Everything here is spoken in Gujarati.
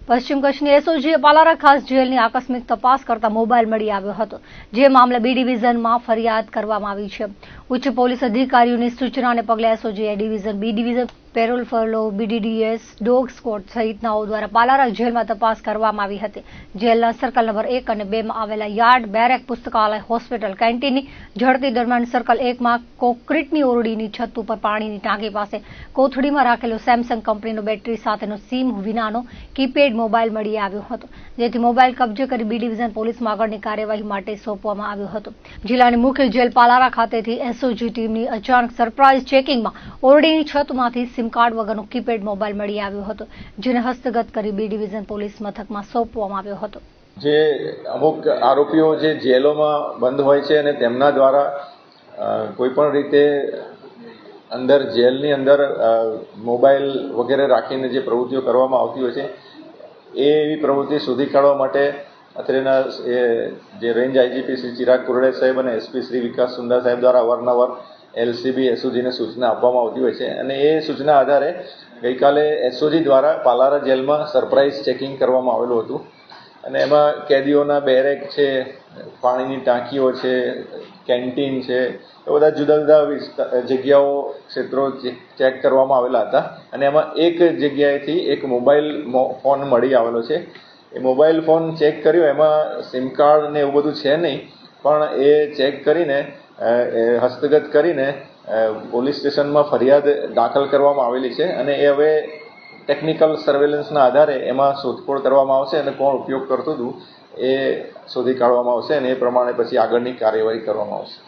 પશ્ચિમ કચ્છની એસઓજીએ પાલારા ખાસ જેલની આકસ્મિક તપાસ કરતા મોબાઈલ મળી આવ્યો હતો, જે મામલે બી ડિવિઝનમાં ફરિયાદ કરવામાં આવી છે. ઉચ્ચ પોલીસ અધિકારીઓની સૂચનાને પગલે SOG A division, B division, parole furlough, BDDS, dog squad સહિતનાઓ દ્વારા પાલારા જેલમાં તપાસ કરવામાં આવી હતી. જેલના સર્કલ નંબર 1 અને 2 માં આવેલા યાર્ડ, બેરેક, પુસ્તકાલય, હોસ્પિટલ, કેન્ટીનની ઝડપી દરમિયાન સર્કલ 1 માં કોન્ક્રીટની ઓરડીની છત ઉપર પાણીની ટાંકી પાસે કોથળીમાં રાખેલો સેમસંગ કંપનીનો બેટરી સાથેનો સિમ વિનાનો કીપેડ મોબાઈલ મળી આવ્યો હતો, જેથી મોબાઈલ કબજે કરી બી ડિવિઝન પોલીસમાં આગળની કાર્યવાહી માટે સોંપવામાં આવ્યો હતો. જિલ્લાની મુખ્ય જેલ પાલારા ખાતેથી એસઓજી ટીમની અચાનક સરપ્રાઇઝ ચેકિંગમાં ઓરડીની છતમાંથી સિમ કાર્ડ વગરનો કીપેડ મોબાઈલ મળી આવ્યો હતો, જેને હસ્તગત કરી બી ડિવિઝન પોલીસ મથકમાં સોંપવામાં આવ્યો હતો. જે અમુક આરોપીઓ જે જેલોમાં બંધ હોય છે અને તેમના દ્વારા કોઈ પણ રીતે અંદર જેલની અંદર મોબાઈલ વગેરે રાખીને જે પ્રવૃત્તિઓ કરવામાં આવતી હોય છે, એવી પ્રવૃત્તિ શોધી કાઢવા માટે અત્રેના જે રેન્જ આઈજીપી શ્રી ચિરાગ કુરડે સાહેબ અને એસપી શ્રી વિકાસ સુંદા સાહેબ દ્વારા અવારનવાર એલસીબી એસઓજીને સૂચના આપવામાં આવતી હોય છે અને એ સૂચના આધારે ગઈકાલે એસઓજી દ્વારા પાલારા જેલમાં સરપ્રાઇઝ ચેકિંગ કરવામાં આવેલું હતું અને એમાં કેદીઓના બેરેક છે, પાણીની ટાંકીઓ છે, કેન્ટીન છે, એ બધા જુદા જુદા જગ્યાઓ, ક્ષેત્રો ચેક કરવામાં આવેલા હતા અને એમાં એક જગ્યાએથી એક મોબાઈલ ફોન મળી આવેલો છે. એ મોબાઈલ ફોન ચેક કર્યો, એમાં સિમ કાર્ડ ને એવું બધું છે નહીં, પણ એ ચેક કરીને હસ્તગત કરીને પોલીસ સ્ટેશનમાં ફરિયાદ દાખલ કરવામાં આવેલી છે અને એ હવે ટેકનિકલ સર્વેલન્સના આધારે એમાં શોધખોળ કરવામાં આવશે અને કોણ ઉપયોગ કરતું હતું એ શોધી કાઢવામાં આવશે અને એ પ્રમાણે પછી આગળની કાર્યવાહી કરવામાં આવશે.